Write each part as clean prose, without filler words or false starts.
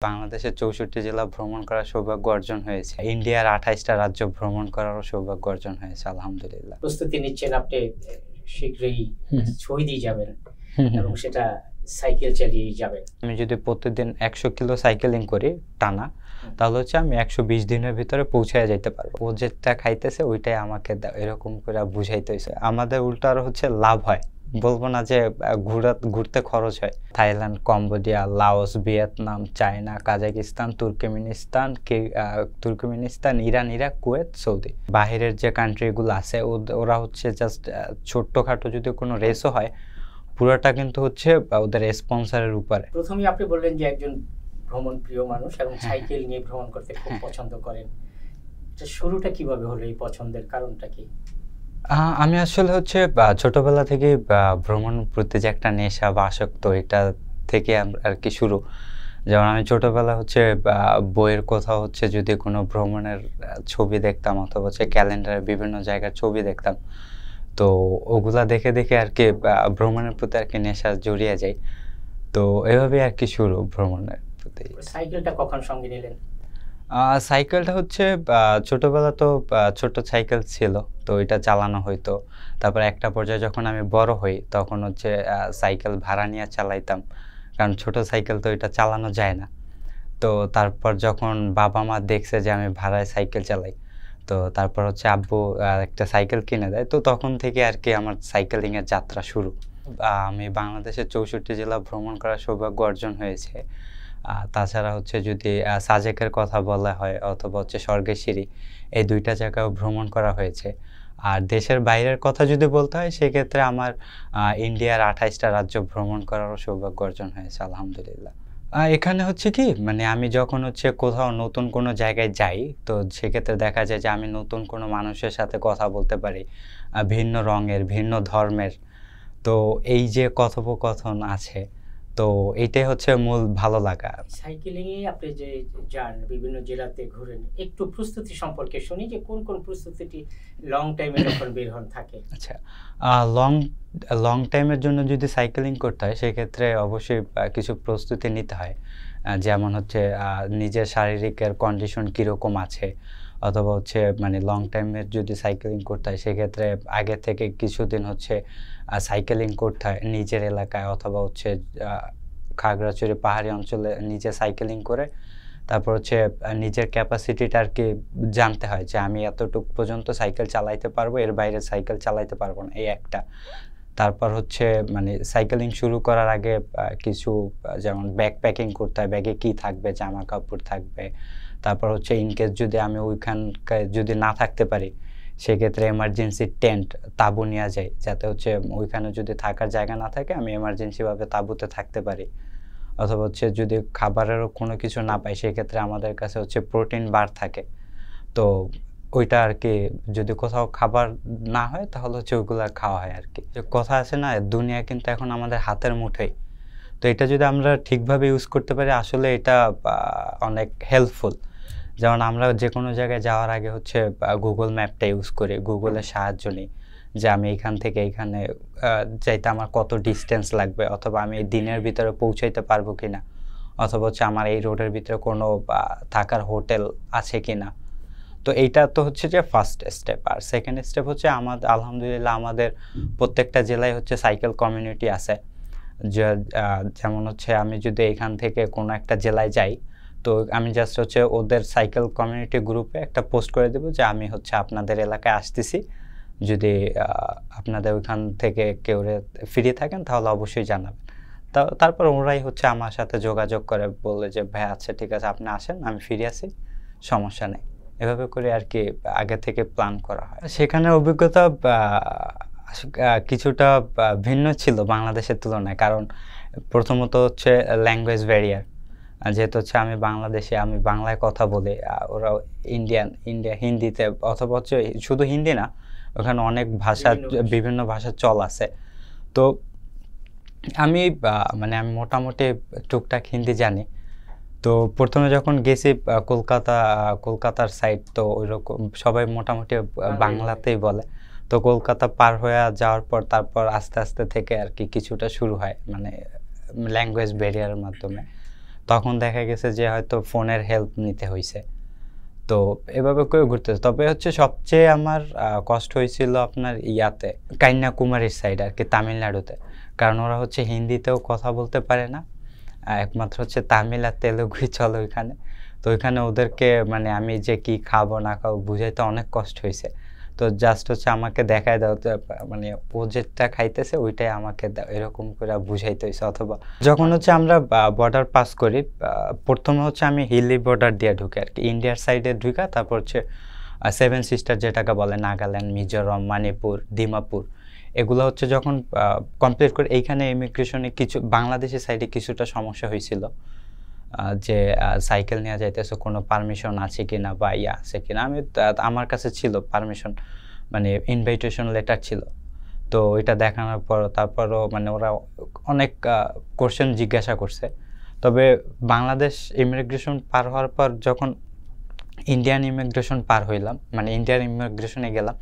বাংলাদেশের ৬৪ জেলা ভ্রমণ করার সৌভাগ্য অর্জন হয়েছে। ইন্ডিয়ার ২৮টা রাজ্য ভ্রমণ করারও সৌভাগ্য অর্জন হয়েছে আলহামদুলিল্লাহ। প্রস্তুতি নিচ্ছেন আপনি শীঘ্রই শহীদই যাবেন এবং সেটা সাইকেল চালিয়েই যাবেন। আমি যদি প্রতিদিন ১০০ কিলো সাইকেলিং করি টানা, তাহলে হচ্ছে আমি ১২০ দিনের ভিতরে পৌঁছায় যাইতে পারবো। ও যেটা খাইতেছে ওইটাই আমাকে দাও, এরকম করে বুঝাইতে হইছে। আমাদের উল্টা আরো হচ্ছে লাভ হয়, বলবো না যে ঘুরতে খরচ হয়। Thailand, Cambodia, Laos, Vietnam, China, Kazakhstan, Turkmenistan, Iran, Iraq, Kuwait, Saudi. বাহিরের যে কান্ট্রিগুলো আছে ওরা হচ্ছে জাস্ট ছোট্টখাটো যদি কোনো রেসও হয়, পুরোটা কিন্তু হচ্ছে ওদের স্পন্সরের উপরে। প্রথমেই আপনি বললেন যে একজন ভ্রমণ প্রিয় মানুষ এবং সাইকেল নিয়ে ভ্রমণ করতে খুব পছন্দ করেন। শুরুটা কিভাবে হলো, এই পছন্দের কারণটা কি? আমি আসলে হচ্ছে ছোটবেলা থেকে ভ্রমণ প্রতি যে একটা নেশা বা আসক্ত, এটা থেকে আর কি শুরু। যেমন আমি ছোটবেলা হচ্ছে বইয়ের কোথাও হচ্ছে যদি কোনো ভ্রমণের ছবি দেখতাম অথবা হচ্ছে ক্যালেন্ডারে বিভিন্ন জায়গার ছবি দেখতাম, তো ওগুলা দেখে দেখে আর কি ভ্রমণের প্রতি আর কি নেশা জড়িয়ে যায়। তো এভাবেই আর কি শুরু ভ্রমণের প্রতি। সাইকেলটা কখন সঙ্গে নিলেন? সাইকেলটা হচ্ছে ছোটবেলা তো ছোট সাইকেল ছিল, তো এটা চালানো হইতো। তারপর একটা পর্যায়ে যখন আমি বড় হই তখন হচ্ছে সাইকেল ভাড়া নিয়ে চালাইতাম, কারণ ছোট সাইকেল তো এটা চালানো যায় না। তো তারপর যখন বাবা মা দেখছে যে আমি ভাড়ায় সাইকেল চালাই, তো তারপর হচ্ছে আব্বু একটা সাইকেল কিনে দেয়। তো তখন থেকে আর কি আমার সাইকেলিংয়ের যাত্রা শুরু। আমি বাংলাদেশের ৬৪ জেলা ভ্রমণ করার সৌভাগ্য অর্জন হয়েছে। তাছাড়া হচ্ছে যদি সাজেকের কথা বলা হয় অথবা হচ্ছে স্বর্গেশিরি, এই দুইটা জায়গাও ভ্রমণ করা হয়েছে। আর দেশের বাইরের কথা যদি বলতে হয় সেক্ষেত্রে আমার ইন্ডিয়ার ২৮টা রাজ্য ভ্রমণ করারও সৌভাগ্য অর্জন হয়েছে আলহামদুলিল্লাহ। এখানে হচ্ছে কি, মানে আমি যখন হচ্ছে কোথাও নতুন কোনো জায়গায় যাই, তো সেক্ষেত্রে দেখা যায় যে আমি নতুন কোনো মানুষের সাথে কথা বলতে পারি, ভিন্ন রঙের, ভিন্ন ধর্মের। তো এই যে কথোপকথন আছে, তো এইটাই হচ্ছে মূল ভালো লাগা। সাইকেলিংয়ে আপনি যে যান, বিভিন্ন জেলাতে ঘুরেন, একটু প্রস্তুতি সম্পর্কে শুনি যে কোন কোন প্রস্তুতিটি লং টাইমে যখন বের হন থাকে। আচ্ছা, লং লং টাইমের জন্য যদি সাইকেলিং করতে হয় সেক্ষেত্রে অবশ্যই কিছু প্রস্তুতি নিতে হয়। যেমন হচ্ছে নিজের শারীরিকের কন্ডিশন কীরকম আছে, অথবা হচ্ছে মানে লং টাইমের যদি সাইকেলিং করতে হয় সেক্ষেত্রে আগে থেকে কিছুদিন হচ্ছে সাইকেলিং করতে হয় নিজের এলাকায়, অথবা হচ্ছে খাগড়াছড়ি পাহাড়ি অঞ্চলে নিজে সাইকেলিং করে তারপর হচ্ছে নিজের ক্যাপাসিটিটা আর কি জানতে হয় যে আমি এতটুকু পর্যন্ত সাইকেল চালাইতে পারবো, এর বাইরে সাইকেল চালাইতে পারবো না, এই একটা। তারপর হচ্ছে মানে সাইকেলিং শুরু করার আগে কিছু যেমন ব্যাগ প্যাকিং করতে হয়, ব্যাগে কী থাকবে, জামা কাপড় থাকবে। তারপর হচ্ছে ইনকেস যদি আমি ওইখানকার যদি না থাকতে পারি সেক্ষেত্রে এমার্জেন্সি টেন্ট, তাঁবু নেওয়া যায়, যাতে হচ্ছে ওইখানে যদি থাকার জায়গা না থাকে আমি এমার্জেন্সিভাবে তাঁবুতে থাকতে পারি। অথবা হচ্ছে যদি খাবারেরও কোনো কিছু না পাই সেক্ষেত্রে আমাদের কাছে হচ্ছে প্রোটিন বার থাকে, তো ওইটা আর কি যদি কোথাও খাবার না হয় তাহলে হচ্ছে ওইগুলো খাওয়া হয় আর কি। যে কথা আছে না, দুনিয়া কিন্তু এখন আমাদের হাতের মুঠোয়, তো এটা যদি আমরা ঠিকভাবে ইউজ করতে পারি আসলে এটা অনেক হেল্পফুল। যেমন আমরা যে কোনো জায়গায় যাওয়ার আগে হচ্ছে গুগল ম্যাপটা ইউজ করি, গুগলের সাহায্য নিই যে আমি এখান থেকে এখানে যাইতে আমার কত ডিস্টেন্স লাগবে, অথবা আমি দিনের ভিতরে পৌঁছাইতে পারবো কিনা, অথবা হচ্ছে আমার এই রোডের ভিতরে কোনো থাকার হোটেল আছে কিনা। তো এইটা তো হচ্ছে যে ফার্স্ট স্টেপ। আর সেকেন্ড স্টেপ হচ্ছে আমাদের আলহামদুলিল্লাহ আমাদের প্রত্যেকটা জেলায় হচ্ছে সাইকেল কমিউনিটি আছে। যেমন হচ্ছে আমি যদি এখান থেকে কোনো একটা জেলায় যাই, তো আমি জাস্ট হচ্ছে ওদের সাইকেল কমিউনিটি গ্রুপে একটা পোস্ট করে দেবো যে আমি হচ্ছে আপনাদের এলাকায় আসতেছি, যদি আপনাদের ওইখান থেকে কেউ ফ্রি থাকেন তাহলে অবশ্যই জানাবেন। তারপর ওরাই হচ্ছে আমার সাথে যোগাযোগ করে বলে যে ভাই আচ্ছা ঠিক আছে আপনি আসেন, আমি ফ্রি আছি, সমস্যা নেই। এভাবে করে আর কি আগে থেকে প্ল্যান করা হয়। সেখানে অভিজ্ঞতা কিছুটা ভিন্ন ছিল বাংলাদেশের তুলনায়, কারণ প্রথমত হচ্ছে ল্যাঙ্গুয়েজ ব্যারিয়ার। যেহেতু হচ্ছে আমি বাংলাদেশে, আমি বাংলায় কথা বলি, ওরা ইন্ডিয়া হিন্দিতে, অথবা হচ্ছে শুধু হিন্দি না, ওখানে অনেক ভাষা, বিভিন্ন ভাষার চল আছে। তো আমি মানে আমি মোটামুটি টুকটাক হিন্দি জানি। তো প্রথমে যখন গেছি কলকাতার সাইড, তো ওইরকম সবাই মোটামুটি বাংলাতেই বলে। তো কলকাতা পার হয়ে যাওয়ার পর তারপর আস্তে আস্তে থেকে আর কি কিছুটা শুরু হয়, মানে ল্যাঙ্গুয়েজ ব্যারিয়ারের মাধ্যমে। তখন দেখা গেছে যে হয়তো ফোনের হেল্প নিতে হয়েছে। তো এভাবে করে ঘুরতেছে। তবে হচ্ছে সবচেয়ে আমার কষ্ট হয়েছিল আপনার ইয়াতে কন্যাকুমারীর সাইড আর কি, তামিলনাড়ুতে। কারণ ওরা হচ্ছে হিন্দিতেও কথা বলতে পারে না, একমাত্র হচ্ছে তামিল আর তেলুগুই চলে ওইখানে। তো ওইখানে ওদেরকে মানে আমি যে কি খাবো না খাবো বুঝাইতে অনেক কষ্ট হয়েছে। তো জাস্ট হচ্ছে আমাকে দেখায় দাও, মানে ও যেটা খাইতেছে ওইটাই আমাকে দাও, এরকম করে বুঝাইতে হয়েছে। অথবা যখন হচ্ছে আমরা বর্ডার পাস করি, প্রথমে হচ্ছে আমি হিলি বর্ডার দিয়ে ঢুকি আর কি, ইন্ডিয়ার সাইডে ঢুকা, তারপর হচ্ছে 7 সিস্টার যেটাকে বলে, নাগাল্যান্ড, মিজোরাম, মণিপুর, ডিমাপুর, এগুলো হচ্ছে যখন কমপ্লিট করে এইখানে ইমিগ্রেশনে কিছু বাংলাদেশের সাইডে কিছুটা সমস্যা হয়েছিল, যে সাইকেল নিয়ে যাইতেছে কোনো পারমিশন আছে কিনা বা ইয়া আছে কিনা। আমার কাছে ছিল পারমিশন, মানে ইনভাইটেশন লেটার ছিল। তো এটা দেখানোর পর তারপরও মানে ওরা অনেক কোশ্চেন জিজ্ঞাসা করছে। তবে বাংলাদেশ ইমিগ্রেশন পার হওয়ার পর যখন ইন্ডিয়ান ইমিগ্রেশন পার হইলাম, মানে ইন্ডিয়ান ইমিগ্রেশনে গেলাম,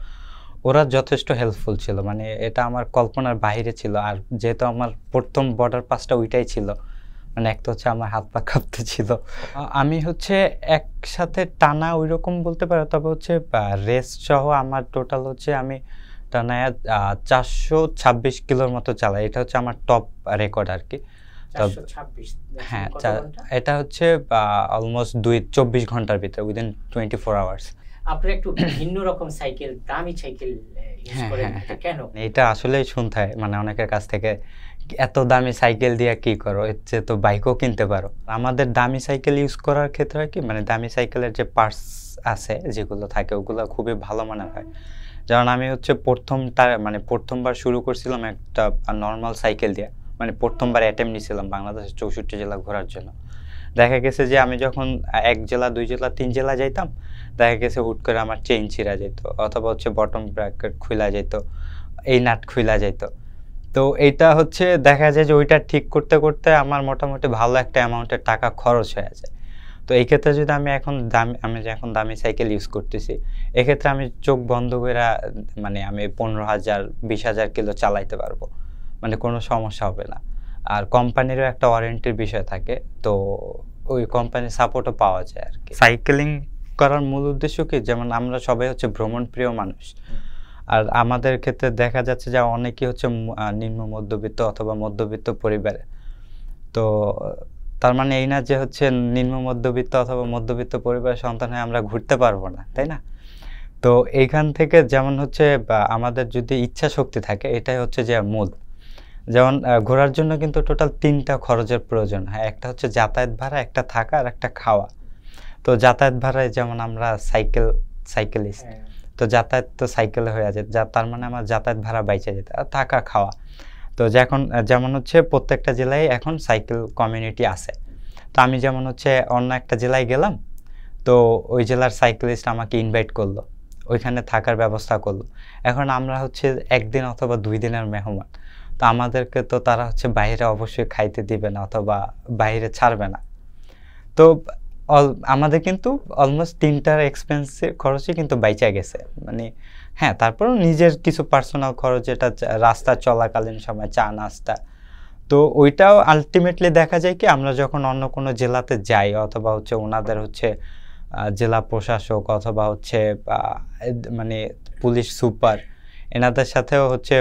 ওরা যথেষ্ট হেল্পফুল ছিল, মানে এটা আমার কল্পনার বাইরে ছিল। আর যেহেতু আমার প্রথম বর্ডার পাসটা ওইটাই ছিল, মানে একটা হচ্ছে আমার হাত পা কাঁপতে ছিল। আমি হচ্ছে একসাথে টানা ওইরকম বলতে পারো, তবে হচ্ছে রেস্ট সহ আমার টোটাল হচ্ছে আমি টানা 426 কিলোর মতো চালাই। এটা হচ্ছে আমার টপ রেকর্ড আর কি। 426, হ্যাঁ, এটা হচ্ছে অলমোস্ট 24 ঘন্টার ভিতরে, উইদিন 24 আওয়ার্স। আপনি একটু ভিন্ন রকম সাইকেল, দামি সাইকেল ইউজ করেন, এটা কেন? এটা আসলেই শুনতে হয় মানে অনেকের কাছ থেকে, এত দামি সাইকেল দিয়ে কি করো, এর চেয়ে তো বাইকও কিনতে পারো। আমাদের দামি সাইকেল ইউজ করার ক্ষেত্রে হয় কি, মানে দামি সাইকেলের যে পার্টস আছে যেগুলো থাকে ওগুলো খুবই ভালো মানের হয়। যেমন আমি হচ্ছে প্রথমবার শুরু করছিলাম একটা নর্মাল সাইকেল দিয়ে, মানে প্রথমবার অ্যাটেম্প নিয়েছিলাম বাংলাদেশের 64 জেলা ঘোরার জন্য। দেখা গেছে যে আমি যখন 1 জেলা 2 জেলা 3 জেলা যাইতাম, দেখা গেছে হুট করে আমার চেইন ছিঁড়া যেত, অথবা হচ্ছে বটম ব্র্যাকেট খুলা যেত, এই নাট খুলা যেত। তো এইটা হচ্ছে দেখা যায় যে ওইটা ঠিক করতে করতে আমার মোটামুটি ভালো একটা অ্যামাউন্টের টাকা খরচ হয়ে যায়। তো এই ক্ষেত্রে যদি আমি এখন দামি সাইকেল ইউজ করতেছি, এক্ষেত্রে আমি চোখ বন্ধ করে মানে আমি 15,000 20,000 কিলো চালাইতে পারবো, মানে কোনো সমস্যা হবে না। আর কোম্পানিরও একটা ওয়ারেন্টির বিষয় থাকে, তো ওই কোম্পানির সাপোর্টও পাওয়া যায় আর কি। সাইকেলিং করার মূল উদ্দেশ্য কি, যেমন আমরা সবাই হচ্ছে ভ্রমণ প্রিয় মানুষ, আর আমাদের ক্ষেত্রে দেখা যাচ্ছে যে অনেকেই হচ্ছে নিম্ন মধ্যবিত্ত অথবা মধ্যবিত্ত পরিবারে। তো তার মানে এই না যে হচ্ছে নিম্ন মধ্যবিত্ত অথবা মধ্যবিত্ত পরিবারের সন্তান হয়ে আমরা ঘুরতে পারবো না, তাই না? তো এইখান থেকে যেমন হচ্ছে আমাদের যদি ইচ্ছা শক্তি থাকে, এটাই হচ্ছে যে মূল। যেমন ঘোরার জন্য কিন্তু টোটাল 3টা খরচের প্রয়োজন হয়, একটা হচ্ছে যাতায়াত ভাড়া, একটা থাকা, আর একটা খাওয়া। তো যাতায়াত ভাড়ায় যেমন আমরা সাইকেলিস্ট, তো যাতায়াত তো সাইকেলে হয়ে যায়, তার মানে আমার যাতায়াত ভাড়া বাইচে যেতে, আর থাকা খাওয়া। তো যেমন হচ্ছে প্রত্যেকটা জেলায় এখন সাইকেল কমিউনিটি আছে। তো আমি যেমন হচ্ছে অন্য একটা জেলায় গেলাম, তো ওই জেলার সাইকেলিস্ট আমাকে ইনভাইট করলো, ওইখানে থাকার ব্যবস্থা করলো। এখন আমরা হচ্ছে 1 দিন অথবা 2 দিনের মেহমান, তো আমাদেরকে তো তারা হচ্ছে বাইরে অবশ্যই খাইতে দিবে না অথবা বাইরে ছাড়বে না। তো আমাদের কিন্তু অলমোস্ট 3টার এক্সপেন্সের খরচই কিন্তু বাইচা গেছে, মানে হ্যাঁ, তারপরও নিজের কিছু পার্সোনাল খরচ, যেটা রাস্তা চলাকালীন সময় চা নাস্তা, তো ওইটাও আলটিমেটলি দেখা যায় কি, আমরা যখন অন্য কোনো জেলাতে যাই অথবা হচ্ছে ওনাদের হচ্ছে জেলা প্রশাসক অথবা হচ্ছে মানে পুলিশ সুপার, এনাদের সাথেও হচ্ছে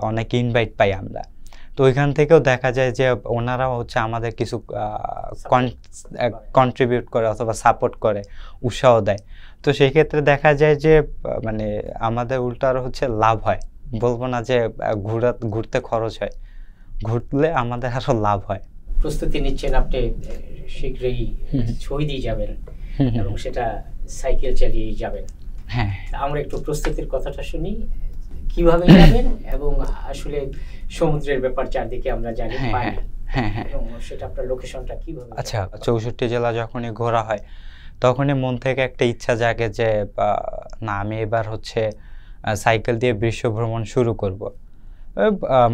অনেক ইনভাইট পাই আমরা। তো ওইখান থেকেও দেখা যায় যে ওনারাও হচ্ছে আমাদের কিছু কন্ট্রিবিউট করে অথবা সাপোর্ট করে, উৎসাহ দেয়। তো সেই ক্ষেত্রে দেখা যায় যে মানে আমাদের উল্টো আরও হচ্ছে লাভ হয়। বলবো না যে ঘুরতে খরচ হয়, ঘুরলে আমাদের আরও লাভ হয়। প্রস্তুতি নিচ্ছেন আপনি, শীঘ্রই সৌদি যাবেন এবং সেটা সাইকেল চালিয়ে যাবেন। হ্যাঁ, আমরা একটু প্রস্তুতির কথাটা শুনি, কিভাবে যাবেন এবং আসলে সমুদ্রের ব্যাপার চারদিকে আমরা জানি, এবং সেটা আপনার লোকেশনটা কিভাবে? আচ্ছা, 64 জেলা যখনই ঘোরা হয় তখনই মন থেকে একটা ইচ্ছা জাগে যে না, আমি এবার হচ্ছে সাইকেল দিয়ে বিশ্ব ভ্রমণ শুরু করব।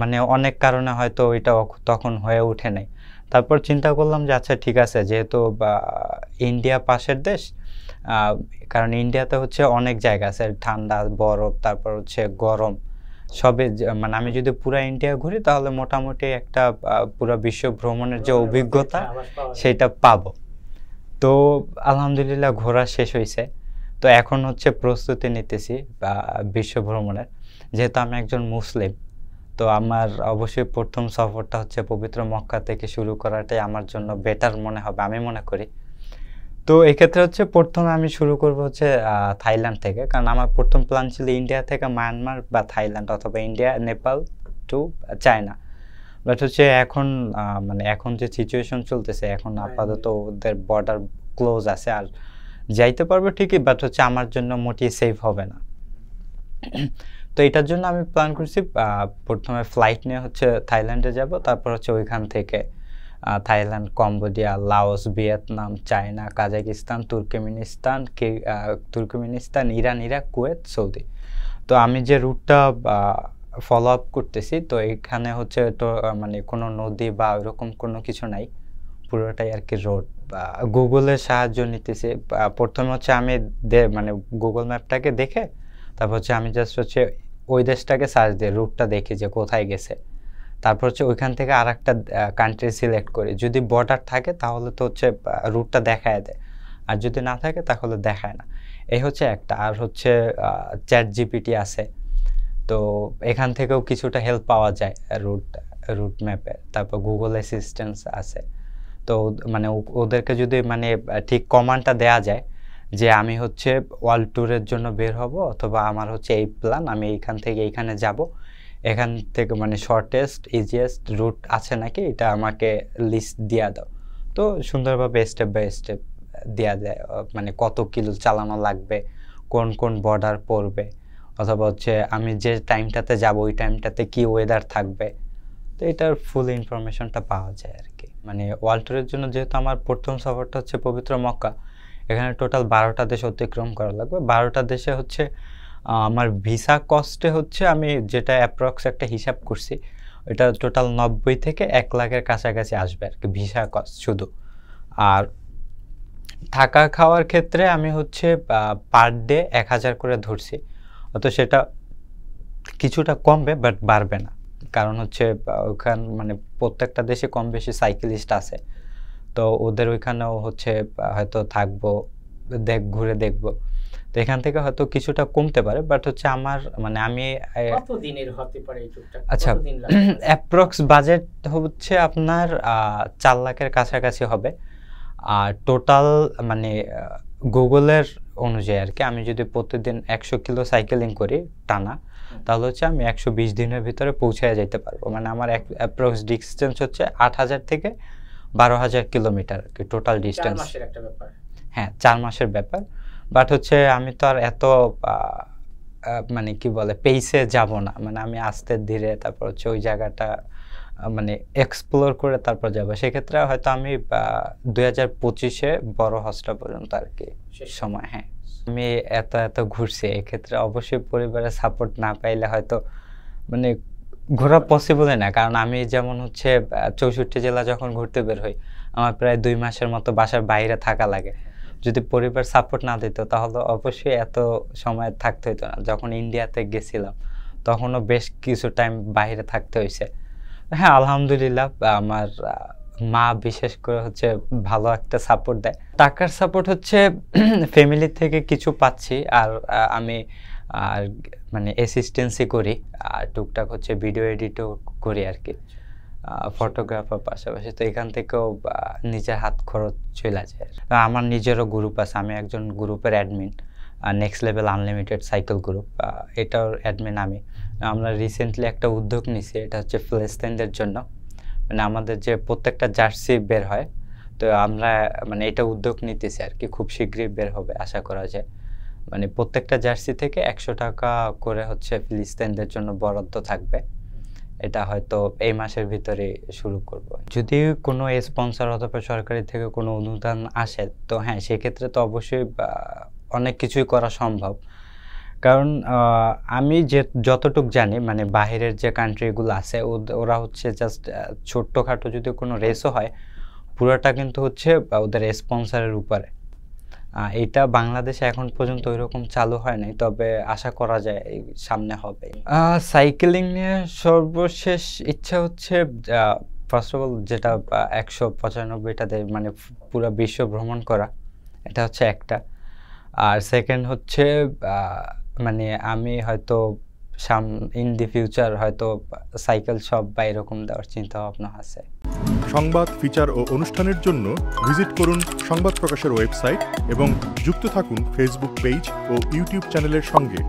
মানে অনেক কারণে হয়তো ওইটা তখন হয়ে ওঠে নাই। তারপর চিন্তা করলাম যে আচ্ছা ঠিক আছে, যেহেতু ইন্ডিয়া পাশের দেশ, কারণ ইন্ডিয়াতে হচ্ছে অনেক জায়গা আছে, ঠান্ডা, বরফ, তারপর হচ্ছে গরম, সবে মানে আমি যদি পুরো ইন্ডিয়া ঘুরি তাহলে মোটামুটি একটা পুরো বিশ্ব ভ্রমণের যে অভিজ্ঞতা সেটা পাবো। তো আলহামদুলিল্লাহ ঘোরা শেষ হয়েছে। তো এখন হচ্ছে প্রস্তুতি নিতেছি বিশ্ব ভ্রমণের। যেহেতু আমি একজন মুসলিম, তো আমার অবশ্যই প্রথম সফরটা হচ্ছে পবিত্র মক্কা থেকে শুরু করাটাই আমার জন্য বেটার মনে হবে, আমি মনে করি। তো এক্ষেত্রে হচ্ছে প্রথমে আমি শুরু করব হচ্ছে থাইল্যান্ড থেকে, কারণ আমার প্রথম প্ল্যান ছিল ইন্ডিয়া থেকে মায়ানমার বা থাইল্যান্ড, অথবা India Nepal to China. But হচ্ছে এখন মানে এখন যে সিচুয়েশন চলতেছে, এখন আপাতত ওদের বর্ডার ক্লোজ আছে, আর যাইতে পারবো ঠিকই, বাট হচ্ছে আমার জন্য মোটেই সেফ হবে না। তো এটার জন্য আমি প্ল্যান করছি প্রথমে ফ্লাইট নিয়ে হচ্ছে থাইল্যান্ডে যাব, তারপর হচ্ছে ওইখান থেকে Thailand, Cambodia, Laos, Vietnam, China, Kazakhstan, Turkmenistan, Iran, Iraq, Kuwait, Saudi. তো আমি যে রুটটা ফলো আপ করতেছি, তো এখানে হচ্ছে তো মানে কোনো নদী বা ওরকম কোনো কিছু নাই, পুরোটাই আর কি রোড। গুগলের সাহায্য নিতেছি। প্রথমে হচ্ছে আমি মানে গুগল ম্যাপটাকে দেখে তারপর হচ্ছে আমি জাস্ট হচ্ছে ওই দেশটাকে সার্চ দিয়ে রুটটা দেখি যে কোথায় গেছে, তারপর হচ্ছে ওইখান থেকে আর একটা কান্ট্রি সিলেক্ট করি। যদি বর্ডার থাকে তাহলে তো হচ্ছে রুটটা দেখায় দেয়, আর যদি না থাকে তাহলে দেখায় না। এই হচ্ছে একটা। আর হচ্ছে চ্যাট জিপিটি আছে, তো এখান থেকেও কিছুটা হেল্প পাওয়া যায় রুট ম্যাপে। তারপর গুগল অ্যাসিস্ট্যান্স আছে। তো মানে ওদেরকে যদি মানে ঠিক কমান্ডটা দেয়া যায় যে আমি হচ্ছে ওয়ার্ল্ড ট্যুরের জন্য বের হব, অথবা আমার হচ্ছে এই প্ল্যান, আমি এইখান থেকে এইখানে যাব, এখান থেকে মানে শর্টেস্ট ইজিয়েস্ট রুট আছে নাকি এটা আমাকে লিস্ট দিয়া দাও। তো সুন্দরভাবে স্টেপ বাই স্টেপ দেওয়া যায়, মানে কত কিলো চালানো লাগবে, কোন কোন বর্ডার পড়বে, অথবা হচ্ছে আমি যে টাইমটাতে যাব ওই টাইমটাতে কি ওয়েদার থাকবে। তো এটার ফুল ইনফরমেশনটা পাওয়া যায় আর কি। মানে ওয়ার্ল্ড ট্যুরের জন্য যেহেতু আমার প্রথম সফরটা হচ্ছে পবিত্র মক্কা, এখানে টোটাল 12টা দেশ অতিক্রম করা লাগবে। 12টা দেশে হচ্ছে আমার ভিসা কস্টে হচ্ছে আমি যেটা অ্যাপ্রক্স একটা হিসাব করছি, ওইটা টোটাল 90 থেকে 1 লাখের কাছাকাছি আসবে আর কি ভিসা কস্ট শুধু। আর থাকা খাওয়ার ক্ষেত্রে আমি হচ্ছে পার ডে 1000 করে ধরছি, অত সেটা কিছুটা কমবে বাট বাড়বে না, কারণ হচ্ছে ওখান মানে প্রত্যেকটা দেশে কম বেশি সাইকেলিস্ট আছে, তো ওদের ওইখানেও হচ্ছে হয়তো থাকবো, ঘুরে দেখবো। তো এখান থেকে হয়তো কিছুটা কমতে পারে, বাট হচ্ছে আমার মানে আমি কত দিনের হতে পারে এই ট্যুরটা? আচ্ছা, অ্যাপ্রক্স বাজেট হচ্ছে আপনার 4 লাখের কাছাকাছি হবে। আর টোটাল মানে গুগলের অনুযায়ী আর কি, আমি যদি প্রতিদিন 100 কিলো সাইকেলিং করি টানা, তাহলে হচ্ছে আমি 120 দিনের ভিতরে পৌঁছায় যেতে পারবো। মানে আমার অ্যাপ্রক্স ডিস্টেন্স হচ্ছে 8000 থেকে 12,000 কিলোমিটার আর কি টোটাল ডিস্টেন্স। 4 মাসের একটা ব্যাপার। হ্যাঁ, 4 মাসের ব্যাপার। বাট হচ্ছে আমি তো আর এত মানে কি বলে পেইসে যাব না, মানে আমি আস্তে ধীরে তারপর হচ্ছে ওই জায়গাটা মানে এক্সপ্লোর করে তারপর যাব। সেক্ষেত্রে হয়তো আমি 2025-এ বড় হজটা পর্যন্ত আর কি সময়। হ্যাঁ, আমি এত ঘুরছি, এক্ষেত্রে অবশ্যই পরিবারের সাপোর্ট না পাইলে হয়তো মানে ঘোরা পসিবলই না। কারণ আমি যেমন হচ্ছে 64 জেলা যখন ঘুরতে বের হই, আমার প্রায় 2 মাসের মতো বাসার বাইরে থাকা লাগে। যদি পরিবার সাপোর্ট না দিত তাহলে অবশ্যই এত সময় থাকতে হতো না। যখন ইন্ডিয়াতে গেছিলাম তখনও বেশ কিছু টাইম বাইরে থাকতে হয়েছে। হ্যাঁ, আলহামদুলিল্লাহ আমার মা বিশেষ করে হচ্ছে ভালো একটা সাপোর্ট দেয়। টাকার সাপোর্ট হচ্ছে ফ্যামিলি থেকে কিছু পাচ্ছি, আর আমি আর মানে অ্যাসিস্ট্যান্সি করি, আর টুকটাক হচ্ছে ভিডিও এডিটও করি আর কি, ফটোগ্রাফার পাশাপাশি। তো এখান থেকেও নিজের হাত খরচ চলে যায়। আমার নিজেরও গ্রুপ আছে, আমি একজন গ্রুপের admin, next level unlimited cycle group, এটার অ্যাডমিন আমি। আমরা রিসেন্টলি একটা উদ্যোগ নিছি, এটা হচ্ছে ফিলিস্তিনদের জন্য। মানে আমাদের যে প্রত্যেকটা জার্সি বের হয়, তো আমরা মানে এটা উদ্যোগ নিতেছি আর কি, খুব শীঘ্রই বের হবে আশা করা যায়। মানে প্রত্যেকটা জার্সি থেকে 100 টাকা করে হচ্ছে ফিলিস্তিনদের জন্য বরাদ্দ থাকবে। এটা হয়তো এই মাসের ভিতরে শুরু করব। যদি কোনো স্পন্সর অথবা সরকারি থেকে কোনো অনুদান আসে, তো হ্যাঁ সেক্ষেত্রে তো অবশ্যই অনেক কিছুই করা সম্ভব। কারণ আমি যতটুক জানি মানে বাহিরের যে কান্ট্রিগুলো আছে ওরা হচ্ছে জাস্ট ছোট্টখাটো যদি কোনো রেসও হয়, পুরোটা কিন্তু হচ্ছে ওদের স্পন্সরের উপরে। এটা বাংলাদেশে এখন পর্যন্ত ওইরকম চালু হয় নাই, তবে আশা করা যায় সামনে হবে। সাইকেলিং নিয়ে সর্বশেষ ইচ্ছা হচ্ছে ফার্স্ট অফ অল যেটা 195টা দেশ মানে পুরো বিশ্ব ভ্রমণ করা, এটা হচ্ছে একটা। আর সেকেন্ড হচ্ছে মানে আমি হয়তো ইন দি ফিউচার হয়তো সাইকেল শপ বা এরকম দেওয়ার চিন্তা ভাবনা আছে। সংবাদ, ফিচার ও অনুষ্ঠানের জন্য ভিজিট করুন সংবাদ প্রকাশের ওয়েবসাইট এবং যুক্ত থাকুন ফেসবুক পেজ ও ইউটিউব চ্যানেলের সঙ্গে।